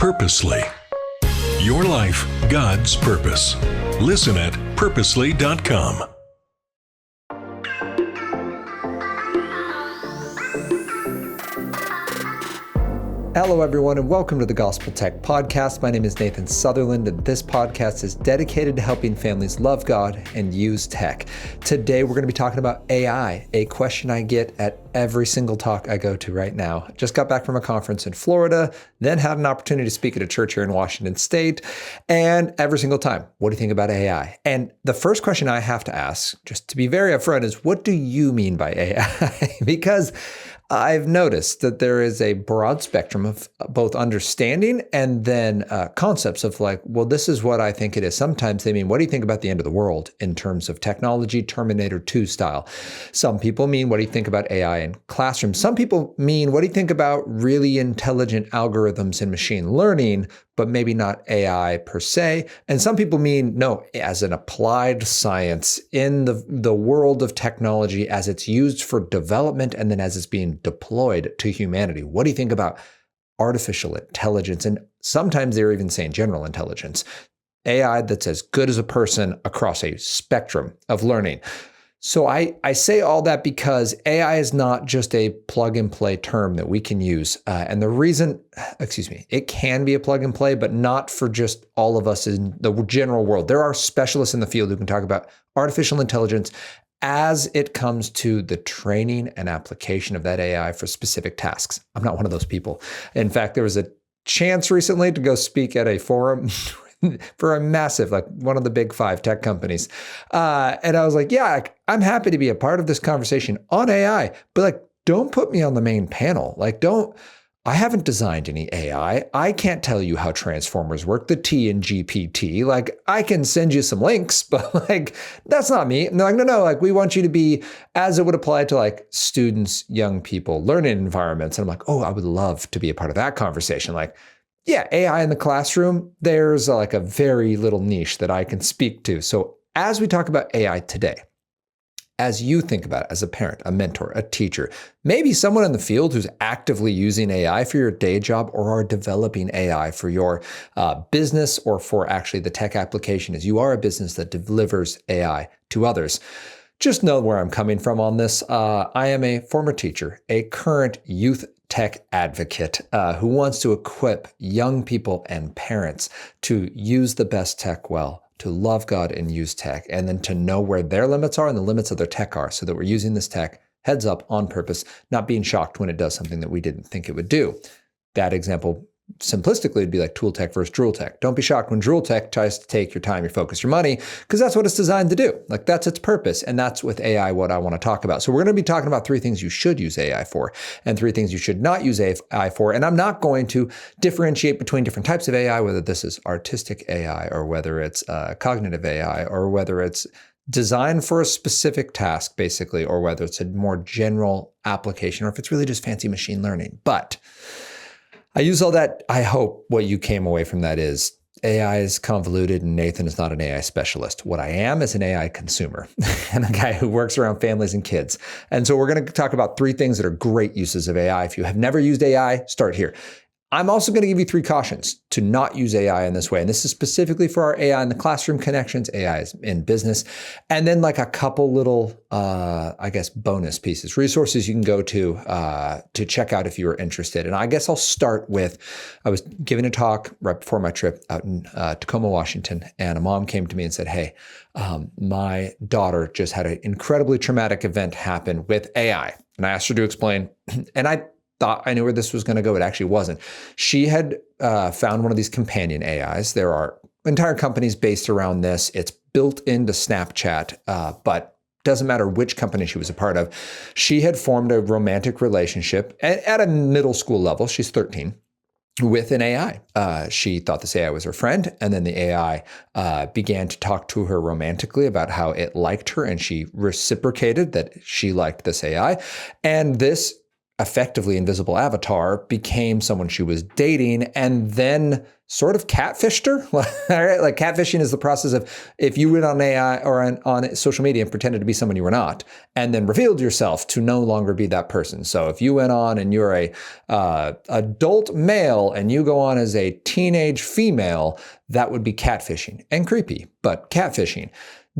Purposely. Your life, God's purpose. Listen at purposely.com. Hello, everyone, and welcome to the Gospel Tech Podcast. My name is Nathan Sutherland, and this podcast is dedicated to helping families love God and use tech. Today, we're going to be talking about AI, a question I get at every single talk I go to right now. Just got back from a conference in Florida, then had an opportunity to speak at a church here in Washington State, and every single time, what do you think about AI? And the first question I have to ask, just to be very upfront, is what do you mean by AI? Because I've noticed that there is a broad spectrum of both understanding and then concepts of like, well, this is what I think it is. Sometimes they mean, what do you think about the end of the world in terms of technology, Terminator 2 style? Some people mean, what do you think about AI in classrooms? Some people mean, what do you think about really intelligent algorithms in machine learning, but maybe not AI per se? And some people mean, no, as an applied science in the world of technology as it's used for development and then as it's being deployed to humanity. What do you think about artificial intelligence? And sometimes they're even saying general intelligence, AI that's as good as a person across a spectrum of learning. So I say all that because AI is not just a plug and play term that we can use. And the reason, it can be a plug and play, but not for just all of us in the general world. There are specialists in the field who can talk about artificial intelligence as it comes to the training and application of that AI for specific tasks. I'm not one of those people. In fact, there was a chance recently to go speak at a forum for a massive, like one of the big 5 tech companies. And I was like, yeah, I'm happy to be a part of this conversation on AI, but like, don't put me on the main panel. Like, I haven't designed any AI. I can't tell you how transformers work, the T in GPT. Like, I can send you some links, but like, that's not me. And they're like, no, like we want you to be as it would apply to like students, young people, learning environments. And I'm like, oh, I would love to be a part of that conversation. Like, yeah, AI in the classroom, there's like a very little niche that I can speak to. So as we talk about AI today, as you think about it as a parent, a mentor, a teacher, maybe someone in the field who's actively using AI for your day job or are developing AI for your business or for actually the tech application, as you are a business that delivers AI to others. Just know where I'm coming from on this. I am a former teacher, a current youth tech advocate who wants to equip young people and parents to use the best tech well, to love God and use tech, and then to know where their limits are and the limits of their tech are, so that we're using this tech heads up on purpose, not being shocked when it does something that we didn't think it would do. That example, simplistically, would be like tool tech versus drool tech. Don't be shocked when drool tech tries to take your time, your focus, your money, because that's what it's designed to do. Like, that's its purpose. And that's with AI what I want to talk about. So we're going to be talking about 3 things you should use AI for and 3 things you should not use AI for. And I'm not going to differentiate between different types of AI, whether this is artistic AI or whether it's cognitive AI or whether it's designed for a specific task, basically, or whether it's a more general application or if it's really just fancy machine learning. But I use all that. I hope what you came away from that is AI is convoluted and Nathan is not an AI specialist. What I am is an AI consumer and a guy who works around families and kids. And so we're going to talk about 3 things that are great uses of AI. If you have never used AI, start here. I'm also going to give you 3 cautions to not use AI in this way. And this is specifically for our AI in the classroom connections, AI in business, and then like a couple little, bonus pieces, resources you can go to check out if you are interested. And I guess I'll start with, I was giving a talk right before my trip out in Tacoma, Washington, and a mom came to me and said, hey, my daughter just had an incredibly traumatic event happen with AI. And I asked her to explain, and I thought I knew where this was going to go. It actually wasn't. She had found one of these companion AIs. There are entire companies based around this. It's built into Snapchat, but doesn't matter which company she was a part of. She had formed a romantic relationship at a middle school level. She's 13. With an AI. She thought this AI was her friend, and then the AI began to talk to her romantically about how it liked her, and she reciprocated that she liked this AI. And this effectively invisible avatar became someone she was dating and then sort of catfished her. Right? Like catfishing is the process of if you went on AI or on social media and pretended to be someone you were not, and then revealed yourself to no longer be that person. So if you went on and you're a adult male and you go on as a teenage female, that would be catfishing and creepy, but catfishing.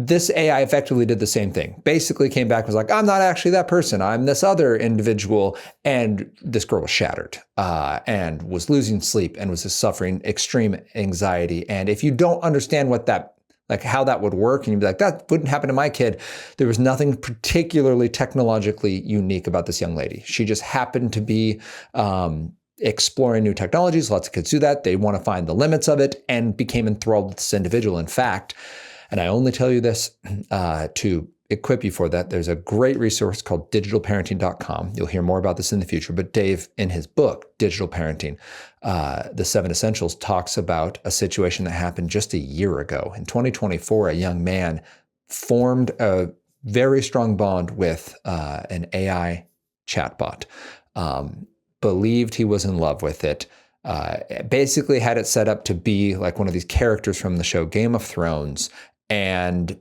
This AI effectively did the same thing. Basically came back and was like, I'm not actually that person. I'm this other individual. And this girl was shattered and was losing sleep and was just suffering extreme anxiety. And if you don't understand what that, like how that would work, and you'd be like, that wouldn't happen to my kid. There was nothing particularly technologically unique about this young lady. She just happened to be exploring new technologies. Lots of kids do that. They want to find the limits of it and became enthralled with this individual. In fact, and I only tell you this to equip you for that. There's a great resource called digitalparenting.com. You'll hear more about this in the future. But Dave, in his book, Digital Parenting, The 7 Essentials, talks about a situation that happened just a year ago. In 2024, a young man formed a very strong bond with an AI chatbot, believed he was in love with it, basically had it set up to be like one of these characters from the show Game of Thrones, and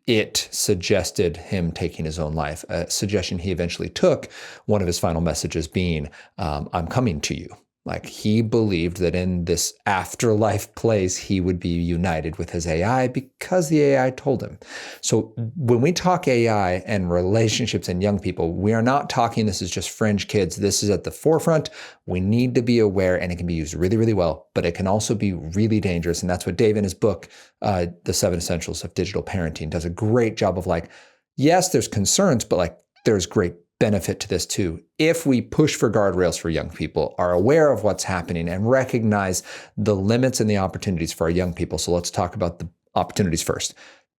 it suggested him taking his own life, a suggestion he eventually took, one of his final messages being, I'm coming to you. Like he believed that in this afterlife place, he would be united with his AI because the AI told him. So when we talk AI and relationships and young people, we are not talking this is just fringe kids. This is at the forefront. We need to be aware, and it can be used really, really well, but it can also be really dangerous. And that's what Dave in his book, The 7 Essentials of Digital Parenting, does a great job of like, yes, there's concerns, but like there's great benefit to this too. If we push for guardrails for young people, are aware of what's happening, and recognize the limits and the opportunities for our young people. So let's talk about the opportunities first.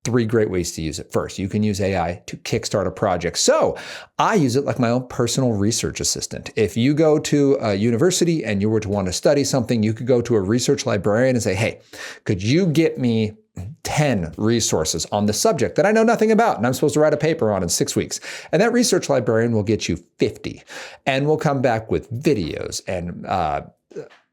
3 great ways to use it. First, you can use AI to kickstart a project. So I use it like my own personal research assistant. If you go to a university and you were to want to study something, you could go to a research librarian and say, hey, could you get me 10 resources on the subject that I know nothing about and I'm supposed to write a paper on in 6 weeks. And that research librarian will get you 50 and will come back with videos and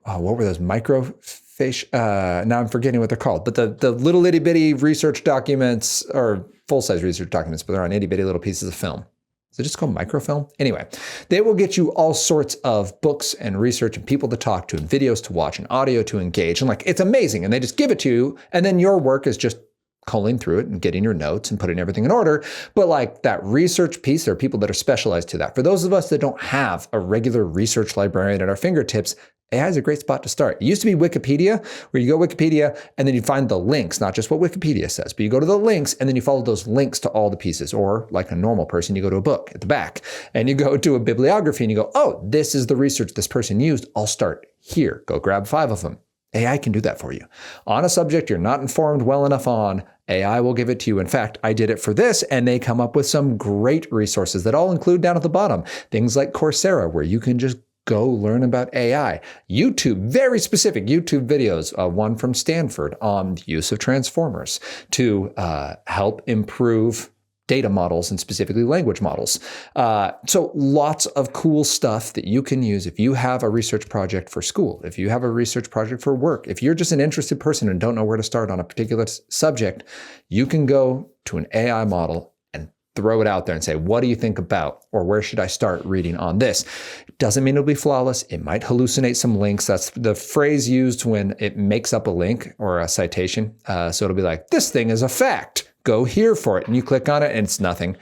what were those microfacial? Now I'm forgetting what they're called, but the little itty bitty research documents, or full-size research documents, but they're on itty bitty little pieces of film. Is it just called microfilm? Anyway, they will get you all sorts of books and research and people to talk to and videos to watch and audio to engage. And like, it's amazing. And they just give it to you. And then your work is just culling through it and getting your notes and putting everything in order. But like that research piece, there are people that are specialized to that. For those of us that don't have a regular research librarian at our fingertips, AI is a great spot to start. It used to be Wikipedia, where you go Wikipedia and then you find the links, not just what Wikipedia says, but you go to the links and then you follow those links to all the pieces. Or like a normal person, you go to a book at the back and you go to a bibliography and you go, oh, this is the research this person used. I'll start here. Go grab 5 of them. AI can do that for you. On a subject you're not informed well enough on, AI will give it to you. In fact, I did it for this, and they come up with some great resources that I'll include down at the bottom. Things like Coursera, where you can just go learn about AI. YouTube, very specific YouTube videos, one from Stanford on the use of transformers to help improve data models and specifically language models. So lots of cool stuff that you can use if you have a research project for school, if you have a research project for work, if you're just an interested person and don't know where to start on a particular subject, you can go to an AI model and throw it out there and say, what do you think about, or where should I start reading on this? It doesn't mean it'll be flawless. It might hallucinate some links. That's the phrase used when it makes up a link or a citation. So it'll be like, this thing is a fact. Go here for it. And you click on it and it's nothing.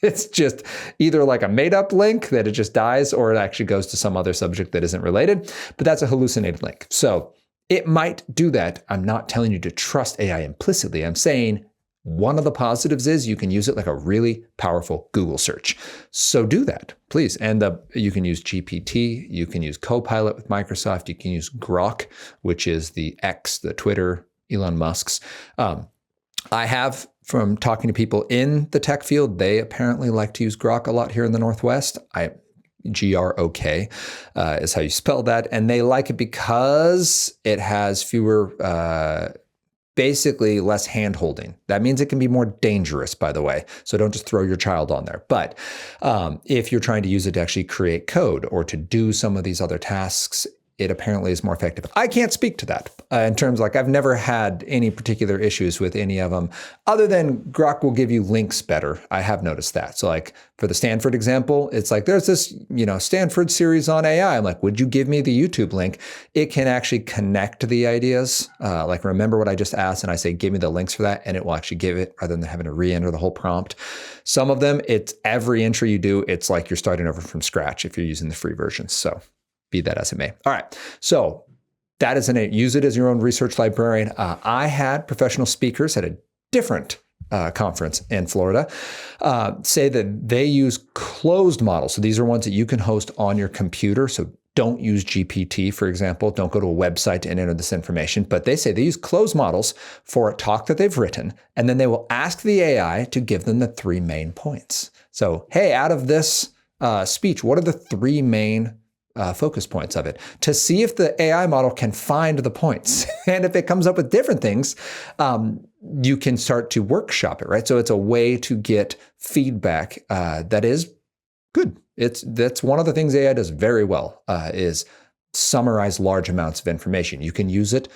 It's just either like a made up link that it just dies, or it actually goes to some other subject that isn't related, but that's a hallucinated link. So it might do that. I'm not telling you to trust AI implicitly. I'm saying one of the positives is you can use it like a really powerful Google search. So do that, please. And you can use GPT. You can use Copilot with Microsoft. You can use Grok, which is the X, the Twitter, Elon Musk's. I have, from talking to people in the tech field, they apparently like to use Grok a lot here in the Northwest. Grok is how you spell that. And they like it because it has fewer basically less hand-holding. That means it can be more dangerous, by the way. So don't just throw your child on there. But if you're trying to use it to actually create code or to do some of these other tasks, it apparently is more effective. I can't speak to that in terms of I've never had any particular issues with any of them other than Grok will give you links better. I have noticed that. So for the Stanford example, it's there's this, Stanford series on AI. I'm would you give me the YouTube link? It can actually connect the ideas. Remember what I just asked and I say, give me the links for that. And it will actually give it rather than having to re-enter the whole prompt. Some of them, it's every entry you do, it's like you're starting over from scratch if you're using the free version. So be that as it may. All right. So that is use it as your own research librarian. I had professional speakers at a different conference in Florida say that they use closed models. So these are ones that you can host on your computer. So don't use GPT, for example. Don't go to a website to enter this information. But they say they use closed models for a talk that they've written, and then they will ask the AI to give them the 3 main points. So, hey, out of this speech, what are the 3 main focus points of it, to see if the AI model can find the points. And if it comes up with different things, you can start to workshop it, right? So it's a way to get feedback that is good. That's one of the things AI does very well, is summarize large amounts of information. You can use it,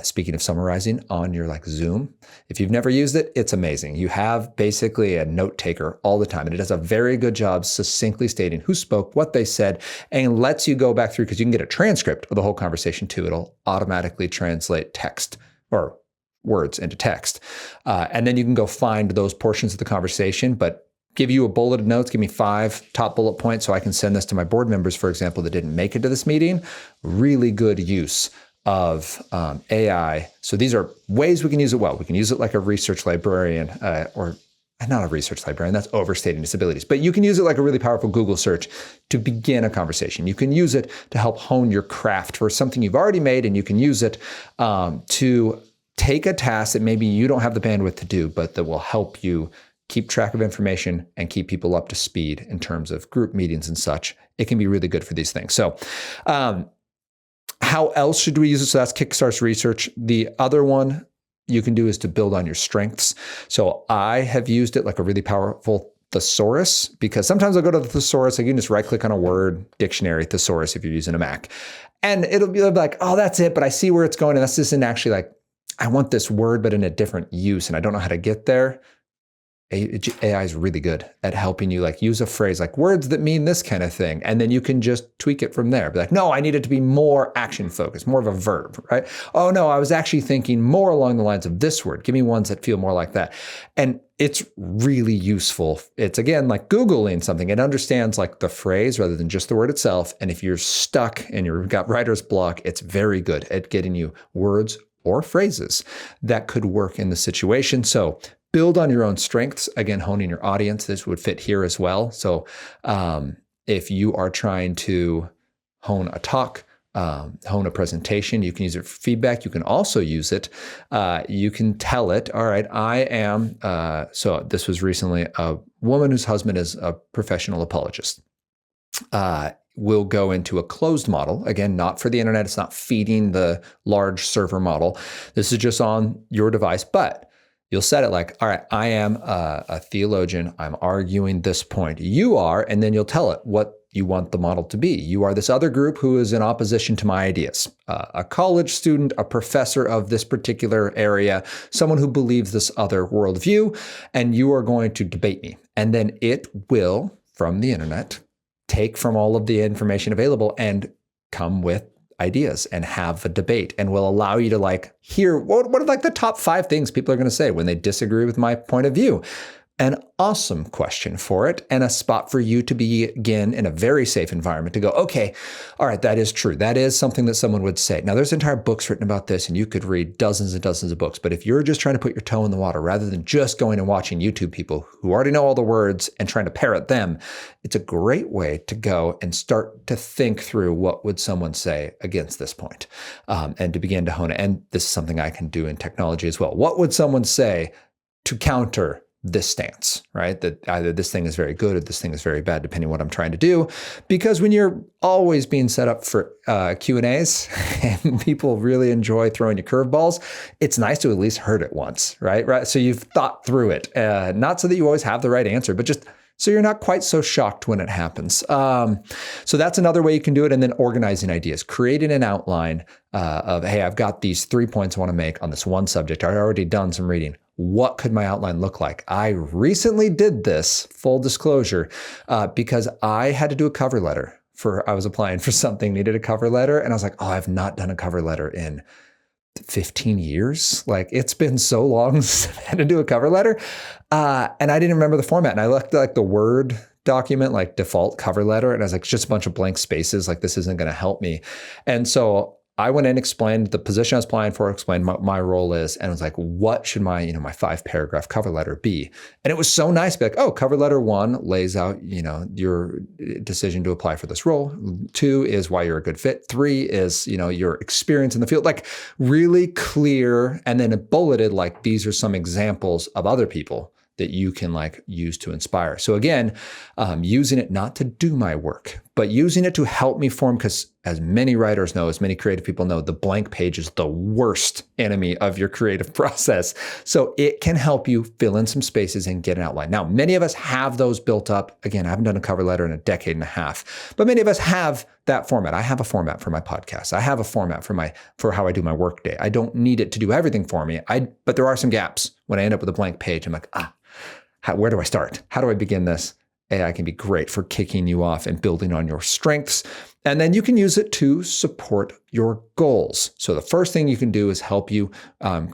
speaking of summarizing, on your Zoom. If you've never used it, it's amazing. You have basically a note taker all the time, and it does a very good job succinctly stating who spoke, what they said, and lets you go back through, because you can get a transcript of the whole conversation too. It'll automatically translate text or words into text. And then you can go find those portions of the conversation, but give you a bulleted notes, give me 5 top bullet points so I can send this to my board members, for example, that didn't make it to this meeting. Really good use of AI. So these are ways we can use it well. We can use it like a research librarian, or not a research librarian, that's overstating its abilities, but you can use it like a really powerful Google search to begin a conversation. You can use it to help hone your craft for something you've already made, and you can use it to take a task that maybe you don't have the bandwidth to do, but that will help you keep track of information and keep people up to speed in terms of group meetings and such. It can be really good for these things. So how else should we use it? So that's Kickstart's research. The other one you can do is to build on your strengths. So I have used it like a really powerful thesaurus, because sometimes I'll go to the thesaurus. You can just right click on a word dictionary, thesaurus, if you're using a Mac. And it'll be like, oh, that's it. But I see where it's going. And this isn't actually I want this word, but in a different use. And I don't know how to get there. AI is really good at helping you use a phrase words that mean this kind of thing. And then you can just tweak it from there. Be no, I need it to be more action focused, more of a verb, right? Oh no, I was actually thinking more along the lines of this word. Give me ones that feel more like that. And it's really useful. It's again, like Googling something. It understands the phrase rather than just the word itself. And if you're stuck and you've got writer's block, it's very good at getting you words or phrases that could work in the situation. So build on your own strengths. Again, honing your audience. This would fit here as well. So if you are trying to hone a talk, hone a presentation, you can use it for feedback. You can also use it. You can tell it, all right, I am, so this was recently a woman whose husband is a professional apologist. Will go into a closed model. Again, not for the internet. It's not feeding the large server model. This is just on your device, but you'll set it all right, I am a theologian. I'm arguing this point. You are, and then you'll tell it what you want the model to be. You are this other group who is in opposition to my ideas. A college student, a professor of this particular area, someone who believes this other worldview, and you are going to debate me. And then it will, from the internet, take from all of the information available and come with ideas and have a debate, and will allow you to hear what are the top 5 things people are going to say when they disagree with my point of view. An awesome question for it, and a spot for you to begin in a very safe environment to go, okay, all right, that is true. That is something that someone would say. Now, there's entire books written about this, and you could read dozens and dozens of books. But if you're just trying to put your toe in the water rather than just going and watching YouTube people who already know all the words and trying to parrot them, it's a great way to go and start to think through what would someone say against this point, and to begin to hone it. And this is something I can do in technology as well. What would someone say to counter this stance, right? That either this thing is very good or this thing is very bad, depending on what I'm trying to do. Because when you're always being set up for Q&As and people really enjoy throwing you curveballs, it's nice to at least heard it once, right? So you've thought through it, not so that you always have the right answer, but just so you're not quite so shocked when it happens. So that's another way you can do it. And then organizing ideas, creating an outline of, hey, I've got these 3 points I want to make on this one subject. I've already done some reading. What could my outline look like? I recently did this, full disclosure, because I had to do a cover letter I was applying for something, needed a cover letter. And I was like, oh, I've not done a cover letter in 15 years. Like, it's been so long since I had to do a cover letter. And I didn't remember the format. And I looked at like the Word document, like default cover letter. And I was like, it's just a bunch of blank spaces. Like, this isn't going to help me. And so I went in, explained the position I was applying for, explained what my role is, and was like, what should my 5-paragraph cover letter be? And it was so nice to be like, oh, cover letter 1 lays out, your decision to apply for this role. 2 is why you're a good fit. 3 is, your experience in the field, like really clear. And then it bulleted, like, these are some examples of other people that you can use to inspire. So again, using it not to do my work, but using it to help me form, because as many writers know, as many creative people know, the blank page is the worst enemy of your creative process. So it can help you fill in some spaces and get an outline. Now, many of us have those built up. Again, I haven't done a cover letter in a decade and a half, but many of us have that format. I have a format for my podcast. I have a format for how I do my work day. I don't need it to do everything for me. But there are some gaps. When I end up with a blank page, I'm like, where do I start? How do I begin this? AI can be great for kicking you off and building on your strengths. And then you can use it to support your goals. So the first thing you can do is help you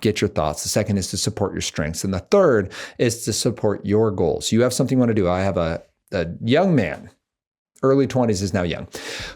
get your thoughts. The second is to support your strengths. And the third is to support your goals. You have something you want to do. I have a young man, early 20s is now young,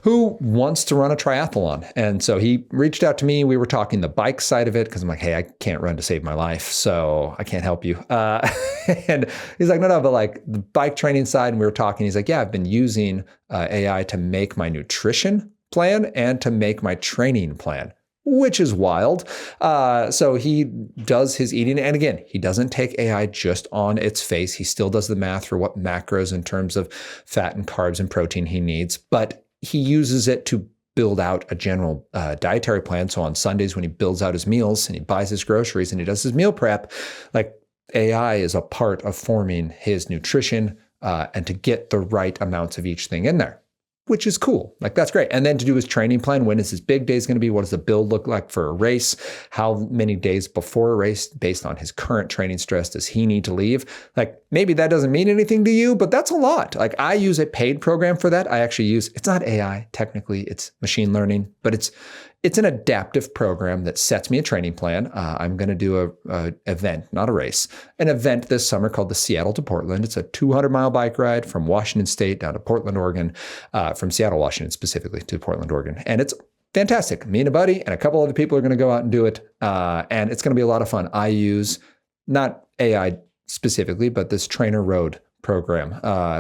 who wants to run a triathlon. And so he reached out to me. We were talking the bike side of it because I'm like, hey, I can't run to save my life, so I can't help you. And he's like, no, but like the bike training side. And we were talking. He's like, yeah, I've been using AI to make my nutrition plan and to make my training plan, which is wild. So he does his eating. And again, he doesn't take AI just on its face. He still does the math for what macros in terms of fat and carbs and protein he needs, but he uses it to build out a general dietary plan. So on Sundays, when he builds out his meals and he buys his groceries and he does his meal prep, like AI is a part of forming his nutrition and to get the right amounts of each thing in there, which is cool. Like, that's great. And then to do his training plan. When is his big days going to be? What does the build look like for a race? How many days before a race, based on his current training stress, does he need to leave? Like, maybe that doesn't mean anything to you, but that's a lot. Like, I use a paid program for that. I actually it's not AI, technically, it's machine learning, but it's an adaptive program that sets me a training plan. I'm going to do a event, not a race, an event this summer called the Seattle to Portland. It's a 200-mile bike ride from Washington State down to Portland, Oregon, from Seattle, Washington specifically to Portland, Oregon. And it's fantastic. Me and a buddy and a couple other people are going to go out and do it. And it's going to be a lot of fun. I use not AI specifically, but this Trainer Road program,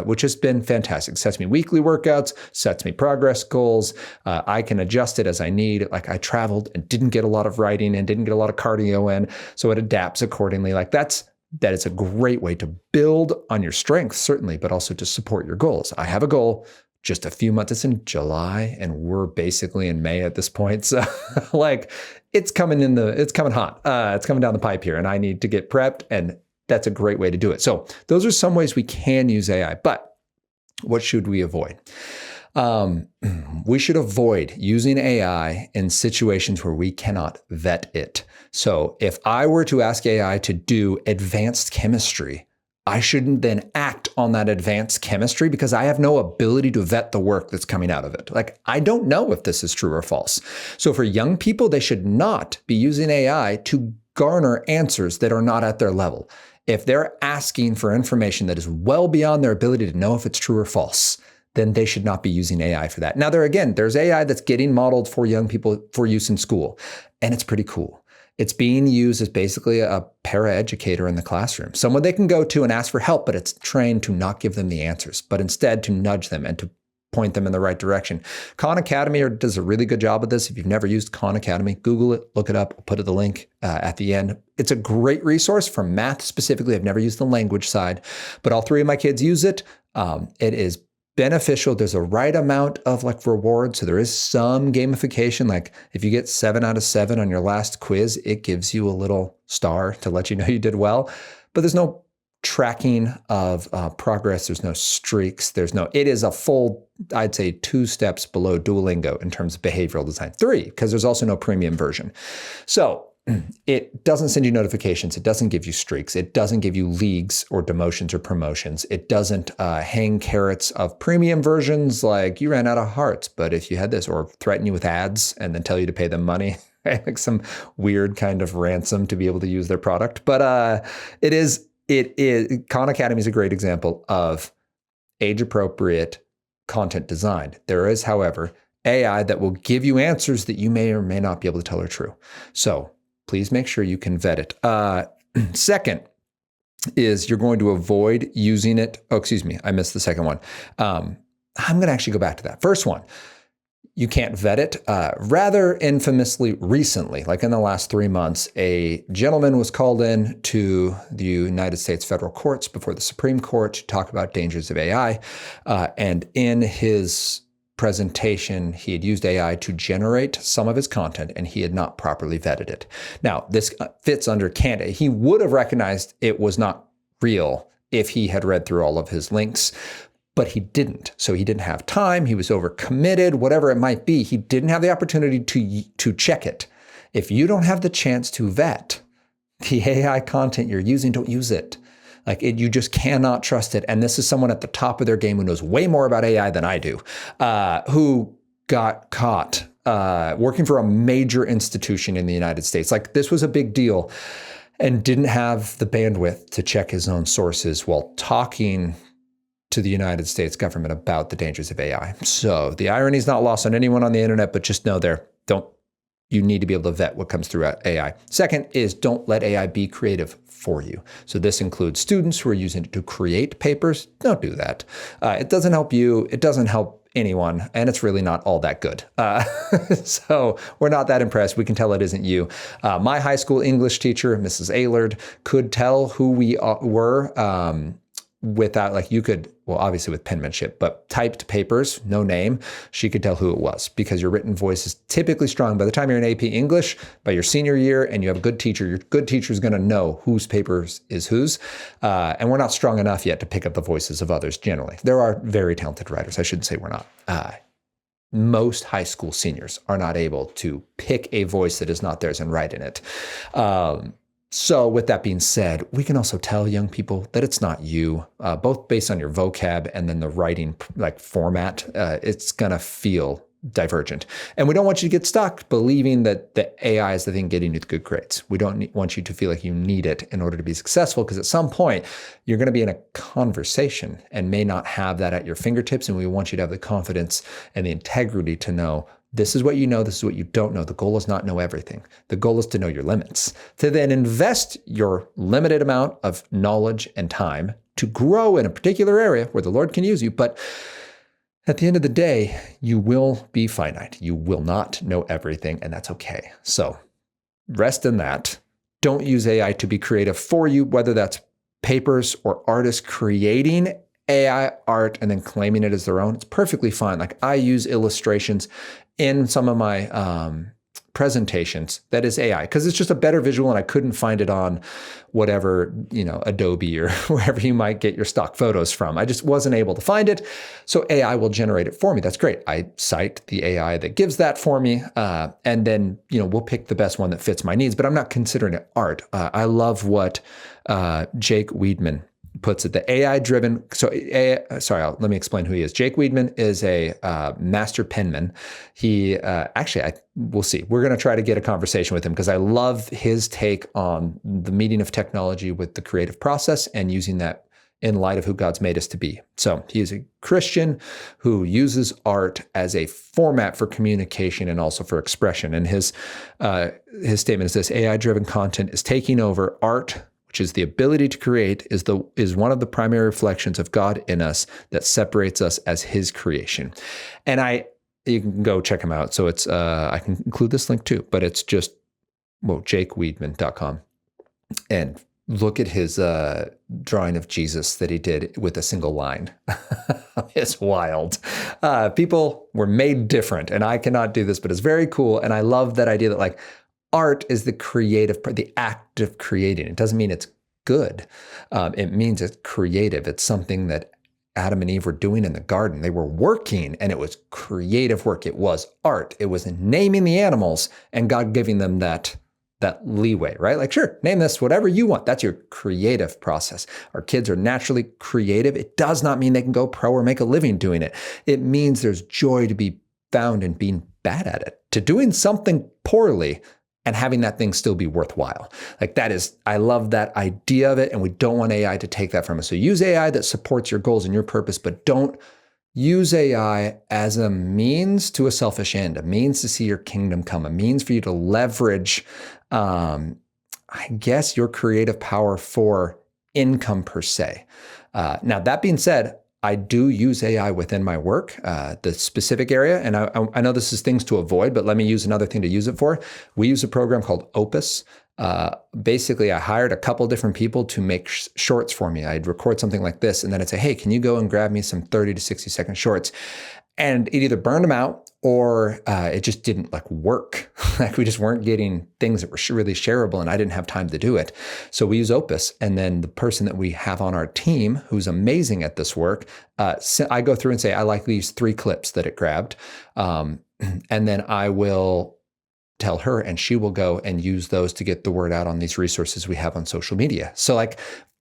which has been fantastic. Sets me weekly workouts, sets me progress goals. I can adjust it as I need. Like, I traveled and didn't get a lot of writing and didn't get a lot of cardio in, so it adapts accordingly. Like, that is a great way to build on your strengths, certainly, but also to support your goals. I have a goal. Just a few months. It's in July and we're basically in May at this point. So like, it's coming hot. It's coming down the pipe here and I need to get prepped, and that's a great way to do it. So those are some ways we can use AI, but what should we avoid? We should avoid using AI in situations where we cannot vet it. So if I were to ask AI to do advanced chemistry, I shouldn't then act on that advanced chemistry because I have no ability to vet the work that's coming out of it. Like, I don't know if this is true or false. So for young people, they should not be using AI to garner answers that are not at their level. If they're asking for information that is well beyond their ability to know if it's true or false, then they should not be using AI for that. Now, there's AI that's getting modeled for young people for use in school, and it's pretty cool. It's being used as basically a paraeducator in the classroom, someone they can go to and ask for help, but it's trained to not give them the answers, but instead to nudge them and to point them in the right direction. Khan Academy does a really good job of this. If you've never used Khan Academy, Google it, look it up. I'll put the link at the end. It's a great resource for math specifically. I've never used the language side, but all three of my kids use it. It is beneficial. There's a right amount of like reward. So there is some gamification. Like if you get 7 out of 7 on your last quiz, it gives you a little star to let you know you did well. But there's no tracking of progress. There's no streaks. It is a full, I'd say 2 steps below Duolingo in terms of behavioral design. 3, because there's also no premium version. So it doesn't send you notifications. It doesn't give you streaks. It doesn't give you leagues or demotions or promotions. It doesn't hang carrots of premium versions like you ran out of hearts, but if you had this, or threaten you with ads and then tell you to pay them money, like some weird kind of ransom to be able to use their product. But Khan Academy is a great example of age-appropriate content design. There is, however, AI that will give you answers that you may or may not be able to tell are true. So please make sure you can vet it. Second is you're going to avoid using it. Oh, excuse me. I missed the second one. I'm going to actually go back to that. First one, you can't vet it. Rather infamously recently, like in the last 3 months, a gentleman was called in to the United States federal courts before the Supreme Court to talk about dangers of AI. And in his presentation, he had used AI to generate some of his content, and he had not properly vetted it. Now, this fits under Canada. He would have recognized it was not real if he had read through all of his links, but he didn't. So he didn't have time. He was overcommitted, whatever it might be. He didn't have the opportunity to check it. If you don't have the chance to vet the AI content you're using, don't use it. You just cannot trust it. And this is someone at the top of their game who knows way more about AI than I do, who got caught working for a major institution in the United States. This was a big deal, and didn't have the bandwidth to check his own sources while talking to the United States government about the dangers of AI. So the irony is not lost on anyone on the internet, but just know you need to be able to vet what comes through AI. Second is don't let AI be creative for you. So this includes students who are using it to create papers. Don't do that. It doesn't help you. It doesn't help anyone. And it's really not all that good. So we're not that impressed. We can tell it isn't you. My high school English teacher, Mrs. Aylard, could tell who we were without, you could, well, obviously with penmanship, but typed papers, no name, she could tell who it was, because your written voice is typically strong. By the time you're in AP English, by your senior year, and you have a good teacher, your good teacher is going to know whose papers is whose. And we're not strong enough yet to pick up the voices of others generally. There are very talented writers. I shouldn't say we're not. Most high school seniors are not able to pick a voice that is not theirs and write in it. So with that being said, we can also tell young people that it's not you, both based on your vocab and then the writing format. It's going to feel divergent. And we don't want you to get stuck believing that the AI is the thing getting you the good grades. We don't want you to feel like you need it in order to be successful, because at some point you're going to be in a conversation and may not have that at your fingertips. And we want you to have the confidence and the integrity to know this is what you know, this is what you don't know. The goal is not know everything. The goal is to know your limits, to then invest your limited amount of knowledge and time to grow in a particular area where the Lord can use you. But at the end of the day, you will be finite. You will not know everything, and that's okay. So rest in that. Don't use AI to be creative for you, whether that's papers or artists creating AI art and then claiming it as their own. It's perfectly fine. I use illustrations in some of my presentations that is AI, because it's just a better visual, and I couldn't find it on whatever, Adobe or wherever you might get your stock photos from. I just wasn't able to find it. So AI will generate it for me. That's great. I cite the AI that gives that for me. And then, we'll pick the best one that fits my needs, but I'm not considering it art. I love what Jake Weidman puts it, the AI-driven, let me explain who he is. Jake Weidman is a master penman. He, we'll see. We're going to try to get a conversation with him, because I love his take on the meeting of technology with the creative process and using that in light of who God's made us to be. So he is a Christian who uses art as a format for communication and also for expression. And his statement is this: AI-driven content is taking over art, which is the ability to create, is one of the primary reflections of God in us that separates us as his creation. And you can go check him out. So it's, I can include this link too, but it's just, jakeweedman.com. And look at his drawing of Jesus that he did with a single line. It's wild. People were made different, and I cannot do this, but it's very cool. And I love that idea that like art is the act of creating. It doesn't mean it's good. It means it's creative. It's something that Adam and Eve were doing in the garden. They were working, and it was creative work. It was art. It was naming the animals and God giving them that leeway, right? Like, sure, name this whatever you want. That's your creative process. Our kids are naturally creative. It does not mean they can go pro or make a living doing it. It means there's joy to be found in being bad at it, to doing something poorly and having that thing still be worthwhile. Like I love that idea of it, and we don't want AI to take that from us. So use AI that supports your goals and your purpose, but don't use AI as a means to a selfish end, a means to see your kingdom come, a means for you to leverage, your creative power for income per se. Now, that being said, I do use AI within my work, the specific area, and I know this is things to avoid, but let me use another thing to use it for. We use a program called Opus. Basically, I hired a couple different people to make shorts for me. I'd record something like this, and then I'd say, hey, can you go and grab me some 30 to 60 second shorts? And it either burned them out or it just didn't work. Like we just weren't getting things that were really shareable, and I didn't have time to do it. So we use Opus, and then the person that we have on our team who's amazing at this work, I go through and say, I like these 3 clips that it grabbed. And then I will tell her, and she will go and use those to get the word out on these resources we have on social media. So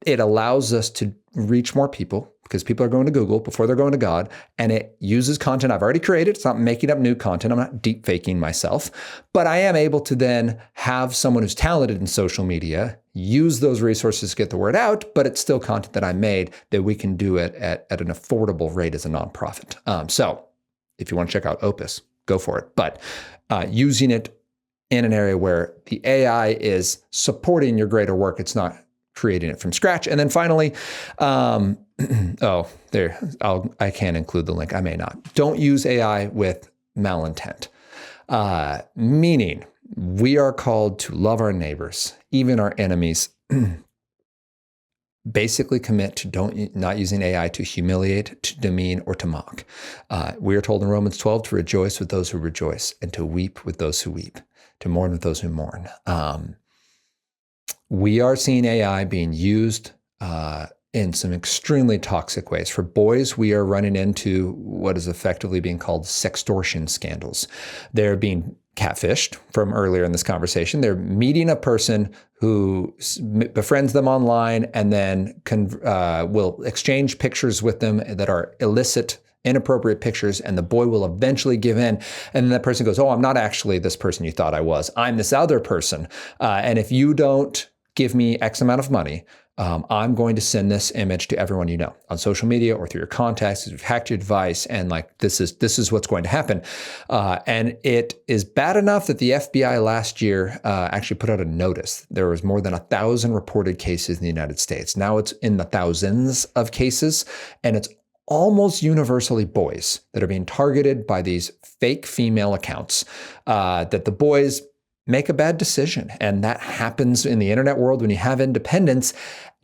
it allows us to reach more people because people are going to Google before they're going to God, and it uses content I've already created. It's not making up new content. I'm not deep faking myself, but I am able to then have someone who's talented in social media use those resources to get the word out, but it's still content that I made that we can do it at an affordable rate as a nonprofit. So if you want to check out Opus, go for it. But using it in an area where the AI is supporting your greater work, it's not creating it from scratch. And then finally, I can't include the link. I may not. Don't use AI with malintent, meaning we are called to love our neighbors, even our enemies. Basically commit to not using AI to humiliate, to demean, or to mock. We are told in Romans 12 to rejoice with those who rejoice and to weep with those who weep, to mourn with those who mourn. We are seeing AI being used in some extremely toxic ways. For boys, we are running into what is effectively being called sextortion scandals. They're being catfished from earlier in this conversation. They're meeting a person who befriends them online and then will exchange pictures with them that are illicit, inappropriate pictures, and the boy will eventually give in. And then that person goes, oh, I'm not actually this person you thought I was. I'm this other person. And if you don't give me X amount of money, I'm going to send this image to everyone you know on social media or through your contacts. We've hacked your device, and this is what's going to happen. And it is bad enough that the FBI last year actually put out a notice. There was more than 1,000 reported cases in the United States. Now it's in the thousands of cases, and it's almost universally boys that are being targeted by these fake female accounts that the boys make a bad decision. And that happens in the internet world when you have independence.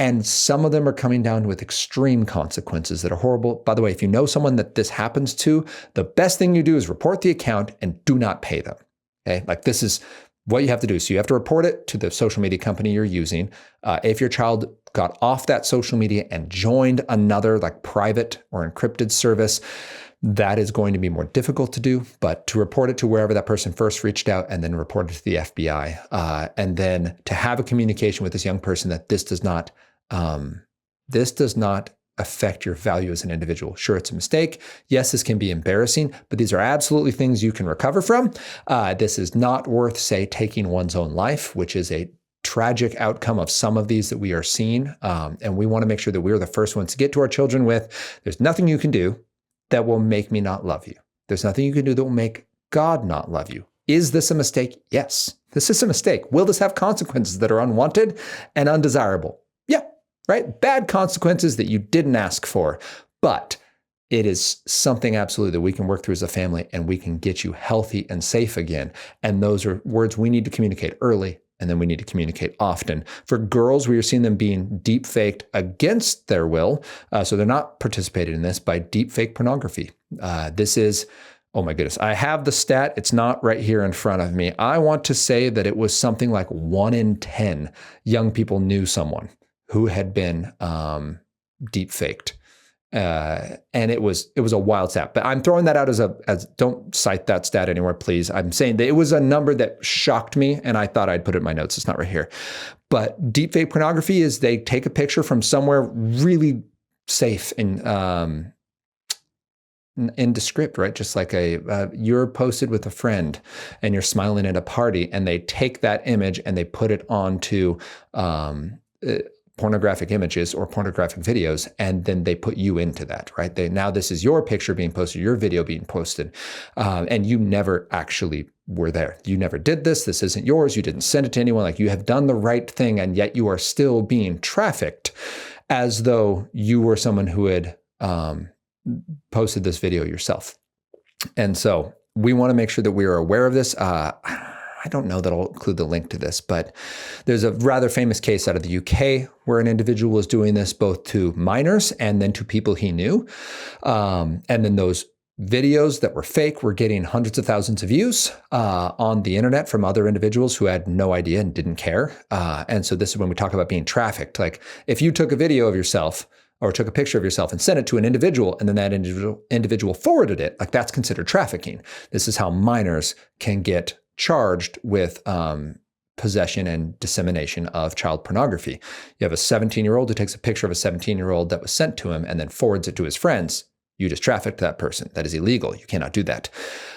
And some of them are coming down with extreme consequences that are horrible. By the way, if you know someone that this happens to, the best thing you do is report the account and do not pay them. Okay, this is what you have to do. So you have to report it to the social media company you're using. If your child got off that social media and joined another private or encrypted service, that is going to be more difficult to do, but to report it to wherever that person first reached out and then report it to the FBI, and then to have a communication with this young person that this does not affect your value as an individual. Sure, it's a mistake. Yes, this can be embarrassing, but these are absolutely things you can recover from. This is not worth, say, taking one's own life, which is a tragic outcome of some of these that we are seeing. And we want to make sure that we're the first ones to get to our children with, there's nothing you can do that will make me not love you. There's nothing you can do that will make God not love you. Is this a mistake? Yes. This is a mistake. Will this have consequences that are unwanted and undesirable? Yeah, right? Bad consequences that you didn't ask for, but it is something absolutely that we can work through as a family, and we can get you healthy and safe again. And those are words we need to communicate early, and then we need to communicate often. For girls, we are seeing them being deep faked against their will. So they're not participating in this by deep fake pornography. This is, oh my goodness, I have the stat. It's not right here in front of me. I want to say that it was something like 1 in 10 young people knew someone who had been deep faked. And it was a wild stat, but I'm throwing that out as don't cite that stat anywhere, please. I'm saying that it was a number that shocked me, and I thought I'd put it in my notes. It's not right here. But deepfake pornography is they take a picture from somewhere really safe and indescript, right? Just like you're posted with a friend and you're smiling at a party, and they take that image and they put it onto pornographic images or pornographic videos, and then they put you into that, right? Now this is your picture being posted, your video being posted, and you never actually were there. You never did this. This isn't yours. You didn't send it to anyone. Like, you have done the right thing, and yet you are still being trafficked as though you were someone who had posted this video yourself. And so we want to make sure that we are aware of this. I don't know that I'll include the link to this, but there's a rather famous case out of the UK where an individual was doing this both to minors and then to people he knew. And then those videos that were fake were getting hundreds of thousands of views on the internet from other individuals who had no idea and didn't care. And so this is when we talk about being trafficked. Like, if you took a video of yourself or took a picture of yourself and sent it to an individual, and then that individual forwarded it, like, that's considered trafficking. This is how minors can get charged with possession and dissemination of child pornography. You have a 17-year-old who takes a picture of a 17-year-old that was sent to him and then forwards it to his friends. You just trafficked that person. That is illegal. You cannot do that.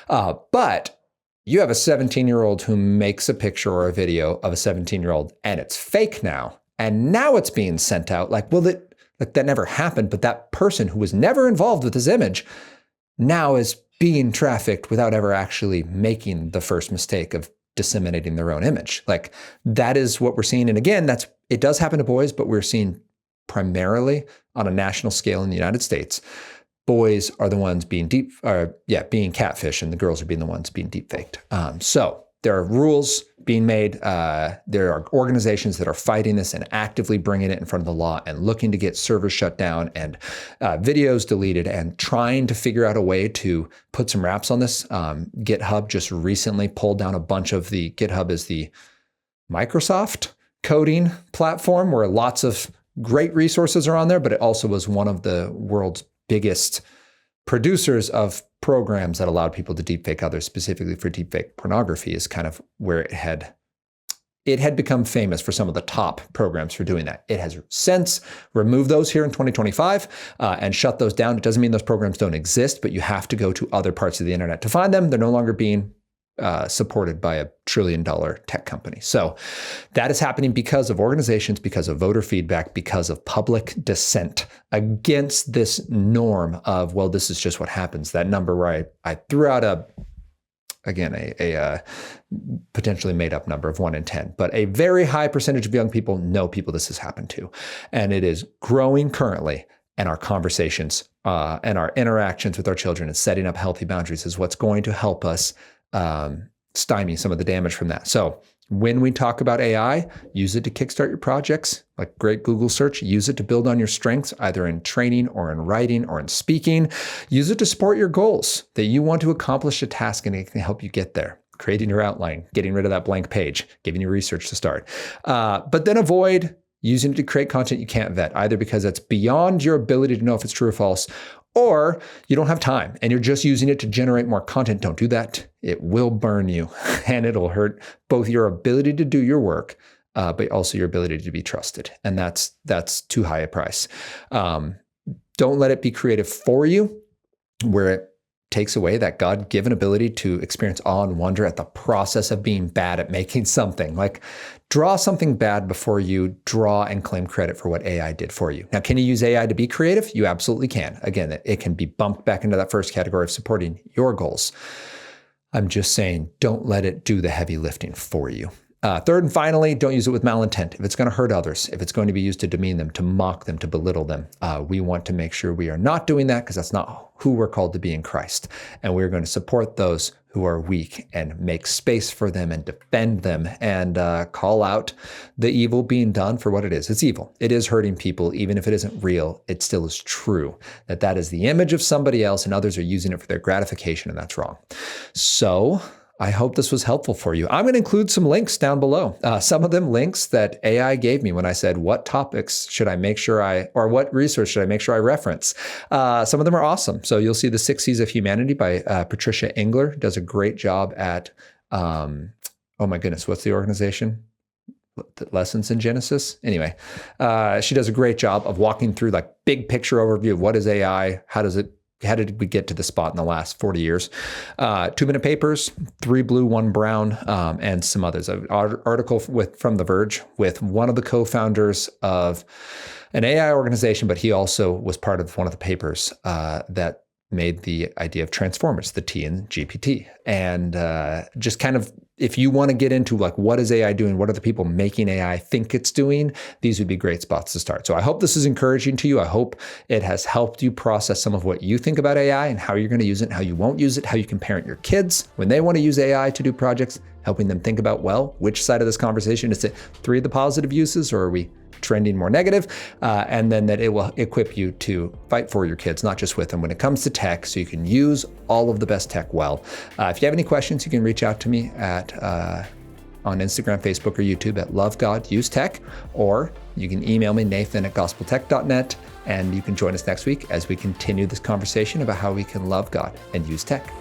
But you have a 17-year-old who makes a picture or a video of a 17-year-old, and it's fake now. And now it's being sent out. Like, well, that never happened. But that person who was never involved with this image now is being trafficked without ever actually making the first mistake of disseminating their own image. Like, that is what we're seeing. And again, it does happen to boys, but we're seeing primarily on a national scale in the United States. Boys are the ones being being catfished, and the girls are being the ones being deep faked. So there are rules being made. There are organizations that are fighting this and actively bringing it in front of the law and looking to get servers shut down and videos deleted and trying to figure out a way to put some wraps on this. GitHub just recently pulled down a bunch of GitHub is the Microsoft coding platform where lots of great resources are on there, but it also was one of the world's biggest producers of programs that allowed people to deepfake others, specifically for deepfake pornography, is kind of where it had become famous for some of the top programs for doing that. It has since removed those here in 2025 and shut those down. It doesn't mean those programs don't exist, but you have to go to other parts of the internet to find them. They're no longer being supported by a $1 trillion tech company. So that is happening because of organizations, because of voter feedback, because of public dissent against this norm of, well, this is just what happens. That number where I threw out a potentially made up number of 1 in 10, but a very high percentage of young people know people this has happened to. And it is growing currently. And our conversations and our interactions with our children and setting up healthy boundaries is what's going to help us stymie some of the damage from that. So when we talk about AI, use it to kickstart your projects, like great Google search. Use it to build on your strengths, either in training or in writing or in speaking. Use it to support your goals that you want to accomplish a task, and it can help you get there. Creating your outline, getting rid of that blank page, giving you research to start. But then avoid using it to create content you can't vet, either because it's beyond your ability to know if it's true or false, or you don't have time and you're just using it to generate more content. Don't do that. It will burn you and it'll hurt both your ability to do your work, but also your ability to be trusted. And that's too high a price. Don't let it be creative for you, where it takes away that God-given ability to experience awe and wonder at the process of being bad at making something. Like, draw something bad before you draw and claim credit for what AI did for you. Now, can you use AI to be creative? You absolutely can. Again, it can be bumped back into that first category of supporting your goals. I'm just saying, don't let it do the heavy lifting for you. Third and finally, don't use it with malintent. If it's going to hurt others, if it's going to be used to demean them, to mock them, to belittle them, we want to make sure we are not doing that, because that's not who we're called to be in Christ. And we're going to support those who are weak and make space for them and defend them and call out the evil being done for what it is. It's evil. It is hurting people. Even if it isn't real, it still is true that is the image of somebody else and others are using it for their gratification, and that's wrong. So I hope this was helpful for you. I'm going to include some links down below. Some of them links that AI gave me when I said, what topics should I make sure or what resource should I make sure I reference? Some of them are awesome. So you'll see The 6 C's of Humanity by Patricia Engler. Does a great job at, oh my goodness, what's the organization? Lessons in Genesis. Anyway, she does a great job of walking through like big picture overview of what is AI, how did we get to the spot in the last 40 years? 2-minute papers, 3 blue, 1 brown, and some others. An article from The Verge with one of the co-founders of an AI organization, but he also was part of one of the papers that made the idea of transformers, the T in GPT. And just kind of, if you want to get into like, what is AI doing? What are the people making AI think it's doing? These would be great spots to start. So I hope this is encouraging to you. I hope it has helped you process some of what you think about AI and how you're going to use it and how you won't use it, how you can parent your kids when they want to use AI to do projects, helping them think about, well, which side of this conversation is it 3 of the positive uses, or are we trending more negative? And then that it will equip you to fight for your kids, not just with them, when it comes to tech, so you can use all of the best tech well. If you have any questions, you can reach out to me at on Instagram, Facebook, or YouTube at Love God Use Tech, or you can email me, nathan@gospeltech.net, and you can join us next week as we continue this conversation about how we can love God and use tech.